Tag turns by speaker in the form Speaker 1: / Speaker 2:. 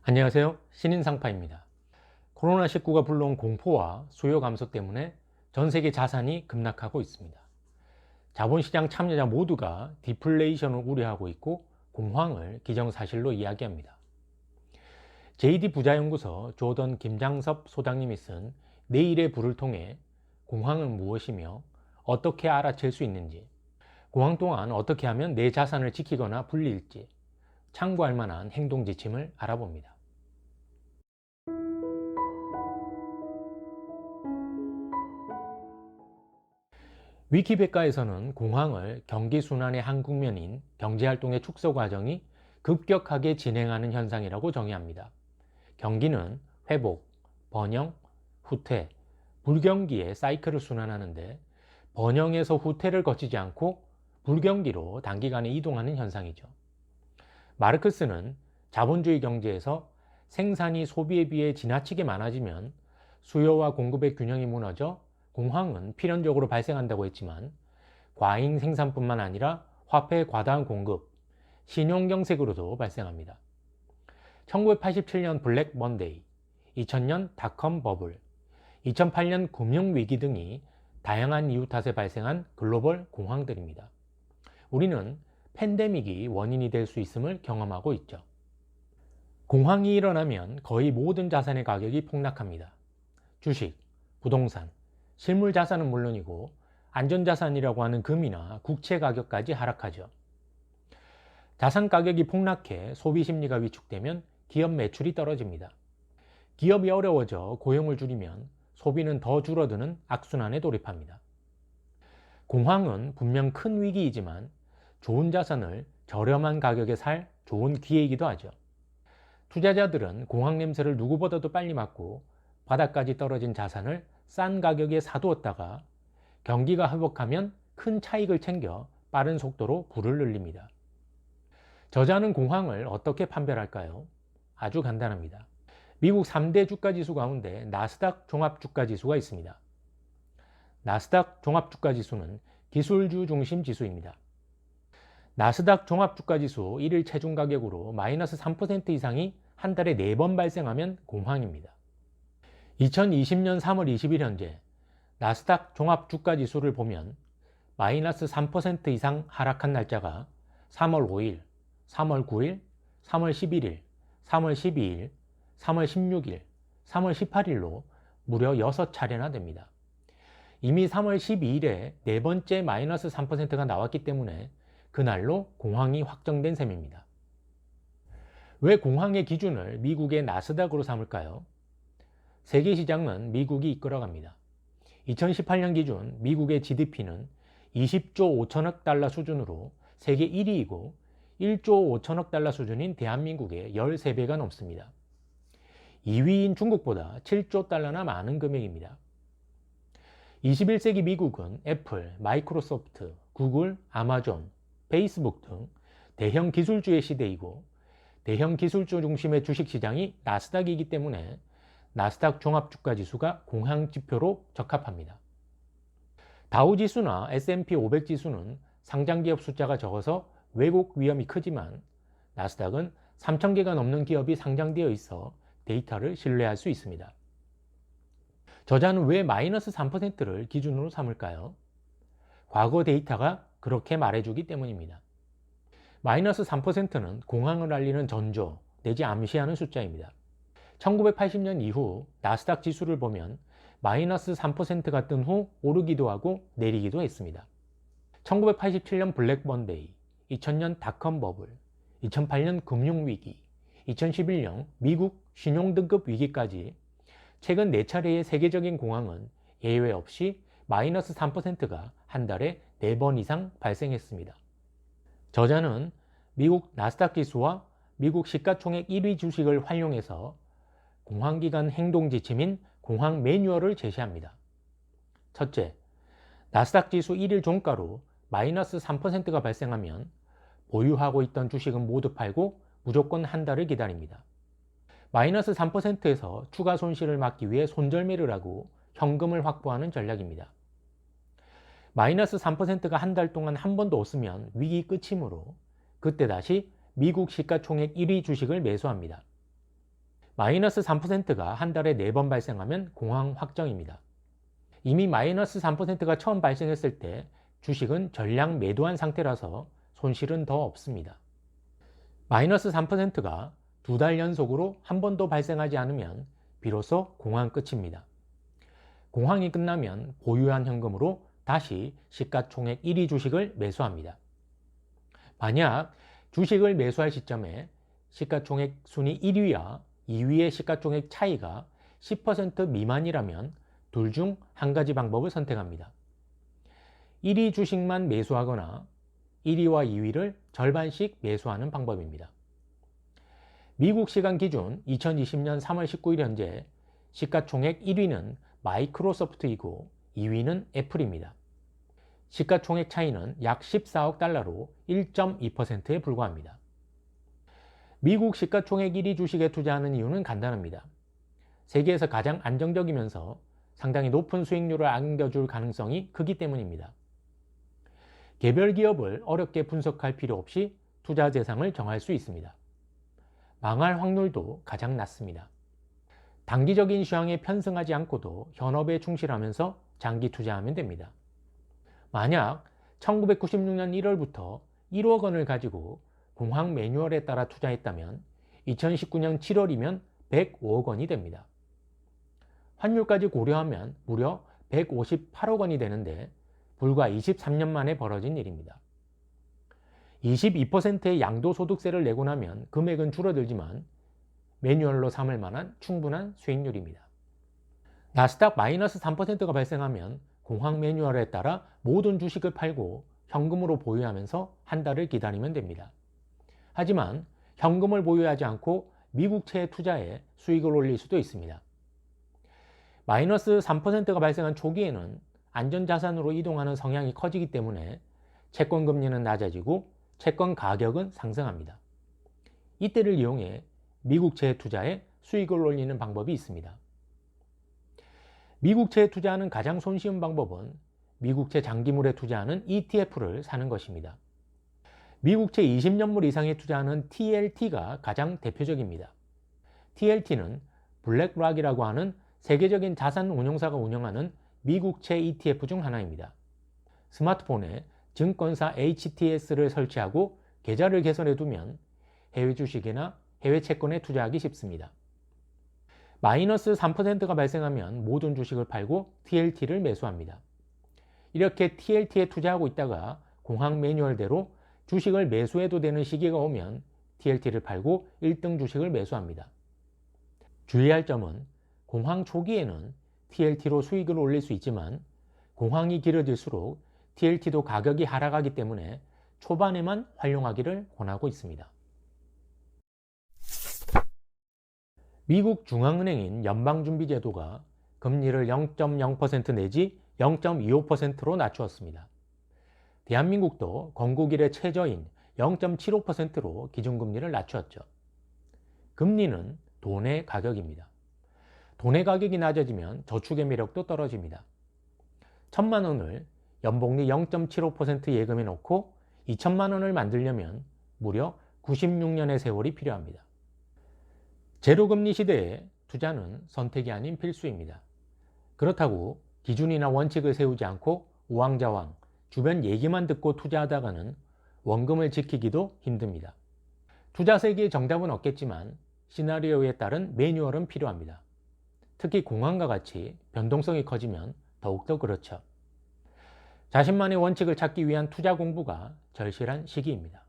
Speaker 1: 안녕하세요. 신인상파입니다. 코로나19가 불러온 공포와 수요 감소 때문에 전 세계 자산이 급락하고 있습니다. 자본시장 참여자 모두가 디플레이션을 우려하고 있고 공황을 기정사실로 이야기합니다. JD 부자연구소 조던 김장섭 소장님이 쓴 내일의 불을 통해 공황은 무엇이며 어떻게 알아챌 수 있는지, 공황 동안 어떻게 하면 내 자산을 지키거나 불릴지 참고할 만한 행동 지침을 알아봅니다. 위키백과에서는 공황을 경기순환의 한 국면인 경제활동의 축소 과정이 급격하게 진행하는 현상이라고 정의합니다. 경기는 회복, 번영, 후퇴, 불경기의 사이클을 순환하는데 번영에서 후퇴를 거치지 않고 불경기로 단기간에 이동하는 현상이죠. 마르크스는 자본주의 경제에서 생산이 소비에 비해 지나치게 많아지면 수요와 공급의 균형이 무너져 공황은 필연적으로 발생한다고 했지만 과잉 생산뿐만 아니라 화폐의 과다한 공급, 신용경색으로도 발생합니다. 1987년 블랙 먼데이, 2000년 닷컴 버블, 2008년 금융위기 등이 다양한 이유 탓에 발생한 글로벌 공황들입니다. 우리는 팬데믹이 원인이 될 수 있음을 경험하고 있죠. 공황이 일어나면 거의 모든 자산의 가격이 폭락합니다. 주식, 부동산, 실물 자산은 물론이고 안전자산이라고 하는 금이나 국채 가격까지 하락하죠. 자산 가격이 폭락해 소비 심리가 위축되면 기업 매출이 떨어집니다. 기업이 어려워져 고용을 줄이면 소비는 더 줄어드는 악순환에 돌입합니다. 공황은 분명 큰 위기이지만 좋은 자산을 저렴한 가격에 살 좋은 기회이기도 하죠. 투자자들은 공황 냄새를 누구보다도 빨리 맡고 바닥까지 떨어진 자산을 싼 가격에 사두었다가 경기가 회복하면 큰 차익을 챙겨 빠른 속도로 불을 늘립니다. 저자는 공황을 어떻게 판별할까요? 아주 간단합니다. 미국 3대 주가지수 가운데 나스닥 종합주가지수가 있습니다. 나스닥 종합주가지수는 기술주 중심 지수입니다. 나스닥 종합주가지수 1일 체중 가격으로 마이너스 3% 이상이 한 달에 4번 발생하면 공황입니다. 2020년 3월 20일 현재 나스닥 종합주가지수를 보면 마이너스 3% 이상 하락한 날짜가 3월 5일, 3월 9일, 3월 11일, 3월 12일, 3월 16일, 3월 18일로 무려 6차례나 됩니다. 이미 3월 12일에 네 번째 마이너스 3%가 나왔기 때문에 그날로 공황이 확정된 셈입니다. 왜 공황의 기준을 미국의 나스닥으로 삼을까요? 세계 시장은 미국이 이끌어갑니다. 2018년 기준 미국의 GDP는 20조 5천억 달러 수준으로 세계 1위이고 1조 5천억 달러 수준인 대한민국의 13배가 넘습니다. 2위인 중국보다 7조 달러나 많은 금액입니다. 21세기 미국은 애플, 마이크로소프트, 구글, 아마존, 페이스북 등 대형 기술주의 시대이고 대형 기술주 중심의 주식시장이 나스닥이기 때문에 나스닥 종합주가지수가 공황지표로 적합합니다. 다우지수나 S&P 500지수는 상장기업 숫자가 적어서 왜곡 위험이 크지만 나스닥은 3,000개가 넘는 기업이 상장되어 있어 데이터를 신뢰할 수 있습니다. 저자는 왜 마이너스 3%를 기준으로 삼을까요? 과거 데이터가 그렇게 말해주기 때문입니다. 마이너스 3%는 공황을 알리는 전조 내지 암시하는 숫자입니다. 1980년 이후 나스닥 지수를 보면 마이너스 3%가 뜬 후 오르기도 하고 내리기도 했습니다. 1987년 블랙 먼데이, 2000년 닷컴 버블, 2008년 금융위기, 2011년 미국 신용등급 위기까지 최근 4차례의 세계적인 공황은 예외 없이 마이너스 3%가 한 달에 4번 이상 발생했습니다. 저자는 미국 나스닥 지수와 미국 시가총액 1위 주식을 활용해서 공황기간 행동 지침인 공황 매뉴얼을 제시합니다. 첫째, 나스닥 지수 1일 종가로 마이너스 3%가 발생하면 보유하고 있던 주식은 모두 팔고 무조건 한 달을 기다립니다. 마이너스 3%에서 추가 손실을 막기 위해 손절매를 하고 현금을 확보하는 전략입니다. 마이너스 3%가 한 달 동안 한 번도 없으면 위기 끝이므로 그때 다시 미국 시가총액 1위 주식을 매수합니다. 마이너스 3%가 한 달에 4번 발생하면 공황 확정입니다. 이미 마이너스 3%가 처음 발생했을 때 주식은 전량 매도한 상태라서 손실은 더 없습니다. 마이너스 3%가 2달 연속으로 한 번도 발생하지 않으면 비로소 공황 끝입니다. 공황이 끝나면 보유한 현금으로 다시 시가총액 1위 주식을 매수합니다. 만약 주식을 매수할 시점에 시가총액 순위 1위와 2위의 시가총액 차이가 10% 미만이라면 둘 중 한 가지 방법을 선택합니다. 1위 주식만 매수하거나 1위와 2위를 절반씩 매수하는 방법입니다. 미국 시간 기준 2020년 3월 19일 현재 시가총액 1위는 마이크로소프트이고 2위는 애플입니다. 시가총액 차이는 약 14억 달러로 1.2%에 불과합니다. 미국 시가총액 1위 주식에 투자하는 이유는 간단합니다. 세계에서 가장 안정적이면서 상당히 높은 수익률을 안겨줄 가능성이 크기 때문입니다. 개별 기업을 어렵게 분석할 필요 없이 투자 대상을 정할 수 있습니다. 망할 확률도 가장 낮습니다. 단기적인 시황에 편승하지 않고도 현업에 충실하면서 장기 투자하면 됩니다. 만약 1996년 1월부터 1억 원을 가지고 공황 매뉴얼에 따라 투자했다면 2019년 7월이면 105억 원이 됩니다. 환율까지 고려하면 무려 158억 원이 되는데 불과 23년 만에 벌어진 일입니다. 22%의 양도소득세를 내고 나면 금액은 줄어들지만 매뉴얼로 삼을 만한 충분한 수익률입니다. 나스닥 마이너스 3%가 발생하면 공황 매뉴얼에 따라 모든 주식을 팔고 현금으로 보유하면서 한 달을 기다리면 됩니다. 하지만 현금을 보유하지 않고 미국채에 투자해 수익을 올릴 수도 있습니다. 마이너스 3%가 발생한 초기에는 안전자산으로 이동하는 성향이 커지기 때문에 채권 금리는 낮아지고 채권 가격은 상승합니다. 이때를 이용해 미국채에 투자해 수익을 올리는 방법이 있습니다. 미국채에 투자하는 가장 손쉬운 방법은 미국채 장기물에 투자하는 ETF를 사는 것입니다. 미국채 20년물 이상에 투자하는 TLT가 가장 대표적입니다. TLT는 블랙락이라고 하는 세계적인 자산 운용사가 운영하는 미국채 ETF 중 하나입니다. 스마트폰에 증권사 HTS를 설치하고 계좌를 개설해 두면 해외 주식이나 해외 채권에 투자하기 쉽습니다. 마이너스 3%가 발생하면 모든 주식을 팔고 TLT를 매수합니다. 이렇게 TLT에 투자하고 있다가 공황 매뉴얼대로 주식을 매수해도 되는 시기가 오면 TLT를 팔고 1등 주식을 매수합니다. 주의할 점은 공황 초기에는 TLT로 수익을 올릴 수 있지만 공황이 길어질수록 TLT도 가격이 하락하기 때문에 초반에만 활용하기를 권하고 있습니다. 미국 중앙은행인 연방준비제도가 금리를 0.0% 내지 0.25%로 낮추었습니다. 대한민국도 건국 이래 최저인 0.75%로 기준금리를 낮추었죠. 금리는 돈의 가격입니다. 돈의 가격이 낮아지면 저축의 매력도 떨어집니다. 1,000만 원을 연복리 0.75% 예금에 넣고 2,000만 원을 만들려면 무려 96년의 세월이 필요합니다. 제로금리 시대에 투자는 선택이 아닌 필수입니다. 그렇다고 기준이나 원칙을 세우지 않고 우왕좌왕 주변 얘기만 듣고 투자하다가는 원금을 지키기도 힘듭니다. 투자 세계의 정답은 없겠지만 시나리오에 따른 매뉴얼은 필요합니다. 특히 공황과 같이 변동성이 커지면 더욱더 그렇죠. 자신만의 원칙을 찾기 위한 투자 공부가 절실한 시기입니다.